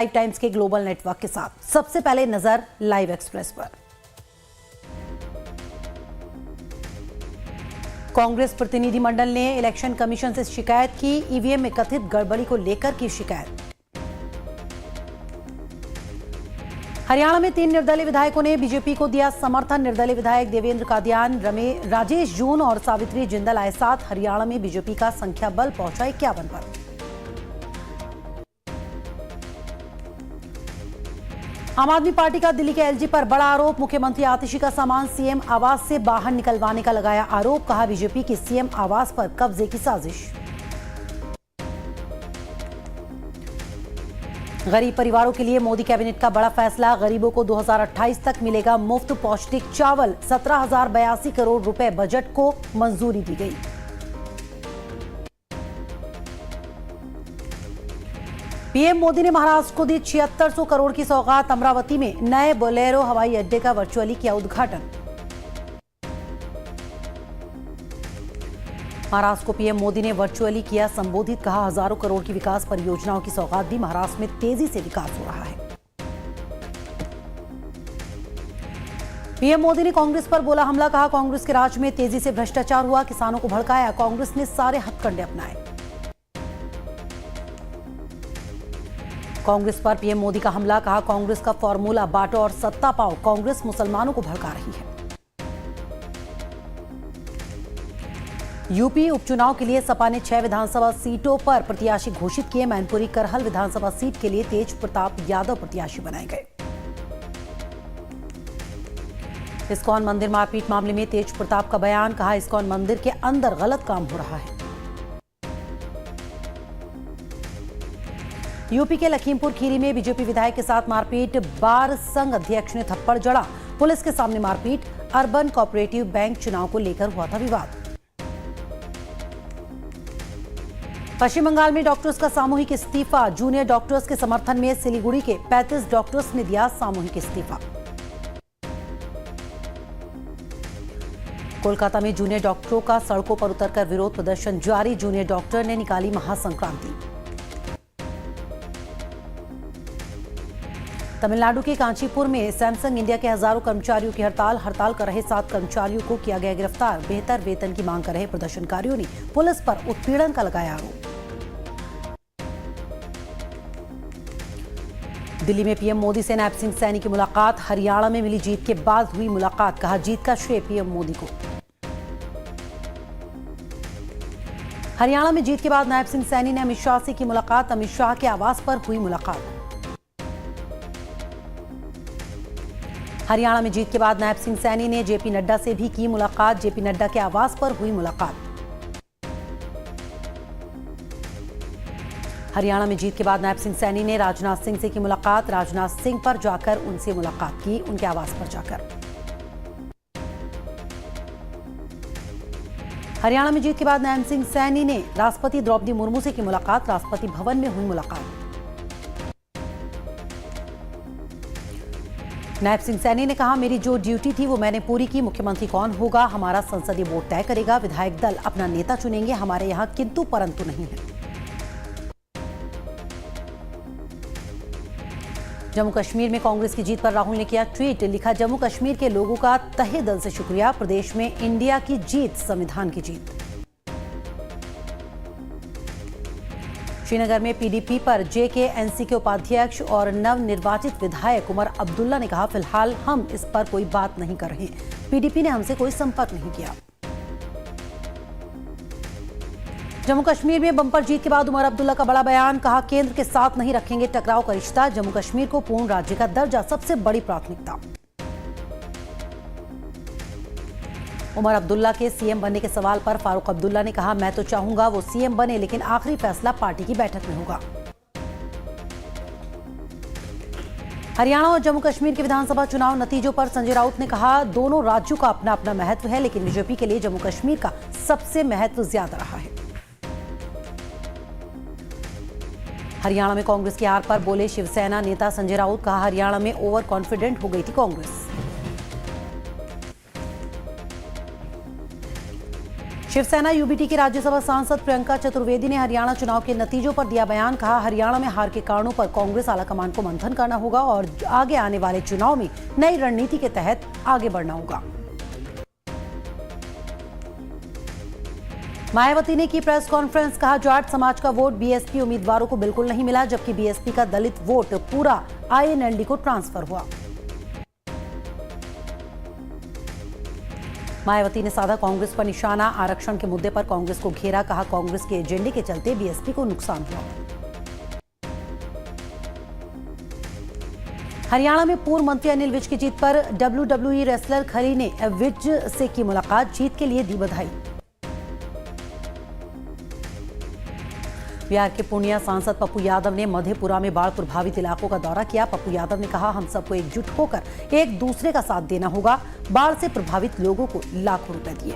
Live times के global network के साथ। सबसे पहले नजर लाइव एक्सप्रेस पर। कांग्रेस प्रतिनिधिमंडल ने इलेक्शन कमीशन से शिकायत की, ईवीएम में कथित गड़बड़ी को लेकर की शिकायत। हरियाणा में 3 निर्दलीय विधायकों ने बीजेपी को दिया समर्थन। निर्दलीय विधायक देवेंद्र कादियान, राजेश जून और सावित्री जिंदल आए साथ। हरियाणा में बीजेपी का संख्या बल पहुंचा 51 पर। आम आदमी पार्टी का दिल्ली के एलजी पर बड़ा आरोप। मुख्यमंत्री आतिशी का सामान सीएम आवास से बाहर निकलवाने का लगाया आरोप। कहा बीजेपी की सीएम आवास पर कब्जे की साजिश। गरीब परिवारों के लिए मोदी कैबिनेट का बड़ा फैसला। गरीबों को 2028 तक मिलेगा मुफ्त पौष्टिक चावल। 17,082 करोड़ रुपए बजट को मंजूरी दी गई। पीएम मोदी ने महाराष्ट्र को दी 7600 करोड़ की सौगात। अमरावती में नए बोलेरो हवाई अड्डे का वर्चुअली किया उद्घाटन। महाराष्ट्र को पीएम मोदी ने वर्चुअली किया संबोधित। कहा हजारों करोड़ की विकास परियोजनाओं की सौगात दी। महाराष्ट्र में तेजी से विकास हो रहा है। पीएम मोदी ने कांग्रेस पर बोला हमला। कहा कांग्रेस के राज में तेजी से भ्रष्टाचार हुआ। किसानों को भड़काया। कांग्रेस ने सारे हथकंडे अपनाए। कांग्रेस पर पीएम मोदी का हमला। कहा कांग्रेस का फॉर्मूला बांटो और सत्ता पाओ। कांग्रेस मुसलमानों को भड़का रही है। यूपी उपचुनाव के लिए सपा ने 6 विधानसभा सीटों पर प्रत्याशी घोषित किए। मैनपुरी करहल विधानसभा सीट के लिए तेज प्रताप यादव प्रत्याशी बनाए गए। इस्कॉन मंदिर मारपीट मामले में तेज प्रताप का बयान। कहा इस्कॉन मंदिर के अंदर गलत काम हो रहा है। यूपी के लखीमपुर खीरी में बीजेपी विधायक के साथ मारपीट। बार संघ अध्यक्ष ने थप्पड़ जड़ा। पुलिस के सामने मारपीट। अर्बन कोऑपरेटिव बैंक चुनाव को लेकर हुआ था विवाद। पश्चिम बंगाल में डॉक्टर्स का सामूहिक इस्तीफा। जूनियर डॉक्टर्स के समर्थन में सिलीगुड़ी के 35 डॉक्टर्स ने दिया सामूहिक इस्तीफा। कोलकाता में जूनियर डॉक्टरों का सड़कों पर उतरकर विरोध प्रदर्शन जारी। जूनियर डॉक्टर ने निकाली महासंक्रांति। तमिलनाडु के कांचीपुर में सैमसंग इंडिया के हजारों कर्मचारियों की हड़ताल। हड़ताल कर रहे 7 कर्मचारियों को किया गया गिरफ्तार। बेहतर वेतन की मांग कर रहे प्रदर्शनकारियों ने पुलिस पर उत्पीड़न का लगाया आरोप। दिल्ली में पीएम मोदी से नायब सिंह सैनी की मुलाकात। हरियाणा में मिली जीत के बाद हुई मुलाकात। कहा जीत का श्रेय पीएम मोदी को। हरियाणा में जीत के बाद नायब सिंह सैनी ने अमित शाह से की मुलाकात। अमित शाह के आवास पर हुई मुलाकात। हरियाणा में जीत के बाद नायब सिंह सैनी ने जेपी नड्डा से भी की मुलाकात। जेपी नड्डा के आवास पर हुई मुलाकात। हरियाणा में जीत के बाद नायब सिंह सैनी ने राजनाथ सिंह से की मुलाकात। राजनाथ सिंह पर जाकर उनसे मुलाकात की, उनके आवास पर जाकर। हरियाणा में जीत के बाद नायब सिंह सैनी ने राष्ट्रपति द्रौपदी मुर्मू से की मुलाकात। राष्ट्रपति भवन में हुई मुलाकात। नायब सिंह सैनी ने कहा मेरी जो ड्यूटी थी वो मैंने पूरी की। मुख्यमंत्री कौन होगा हमारा संसदीय बोर्ड तय करेगा। विधायक दल अपना नेता चुनेंगे। हमारे यहां किंतु परंतु नहीं है। जम्मू कश्मीर में कांग्रेस की जीत पर राहुल ने किया ट्वीट। लिखा जम्मू कश्मीर के लोगों का तहे दिल से शुक्रिया। प्रदेश में इंडिया की जीत संविधान की जीत। श्रीनगर में पीडीपी पर जेकेएनसी के उपाध्यक्ष और नवनिर्वाचित विधायक उमर अब्दुल्ला ने कहा फिलहाल हम इस पर कोई बात नहीं कर रहे। पीडीपी ने हमसे कोई संपर्क नहीं किया। जम्मू कश्मीर में बंपर जीत के बाद उमर अब्दुल्ला का बड़ा बयान। कहा केंद्र के साथ नहीं रखेंगे टकराव का रिश्ता। जम्मू कश्मीर को पूर्ण राज्य का दर्जा सबसे बड़ी प्राथमिकता। उमर अब्दुल्ला के सीएम बनने के सवाल पर फारूक अब्दुल्ला ने कहा मैं तो चाहूंगा वो सीएम बने, लेकिन आखिरी फैसला पार्टी की बैठक में होगा। हरियाणा और जम्मू कश्मीर के विधानसभा चुनाव नतीजों पर संजय राउत ने कहा दोनों राज्यों का अपना अपना महत्व है, लेकिन बीजेपी के लिए जम्मू कश्मीर का सबसे महत्व ज्यादा रहा है। हरियाणा में कांग्रेस की हार पर बोले शिवसेना नेता संजय राउत। कहा हरियाणा में ओवर कॉन्फिडेंट हो गई थी कांग्रेस। शिवसेना यूबीटी की राज्यसभा सांसद प्रियंका चतुर्वेदी ने हरियाणा चुनाव के नतीजों पर दिया बयान। कहा, हरियाणा में हार के कारणों पर कांग्रेस आलाकमान को मंथन करना होगा और आगे आने वाले चुनाव में नई रणनीति के तहत आगे बढ़ना होगा। मायावती ने की प्रेस कॉन्फ्रेंस। कहा, जाट समाज का वोट बीएसपी उम्मीदवारों को बिल्कुल नहीं मिला, जबकि बीएसपी का दलित वोट पूरा आईएनएलडी को ट्रांसफर हुआ। मायावती ने साधा कांग्रेस पर निशाना। आरक्षण के मुद्दे पर कांग्रेस को घेरा। कहा, कांग्रेस के एजेंडे के चलते बीएसपी को नुकसान हुआ। हरियाणा में पूर्व मंत्री अनिल विज की जीत पर डब्ल्यूडब्ल्यूई रेसलर खली ने विज से की मुलाकात। जीत के लिए दी बधाई। बिहार के पूर्णिया सांसद पप्पू यादव ने मधेपुरा में बाढ़ प्रभावित इलाकों का दौरा किया। पप्पू यादव ने कहा, हम सबको एकजुट होकर एक दूसरे का साथ देना होगा। बाढ़ से प्रभावित लोगों को लाखों रुपए दिए।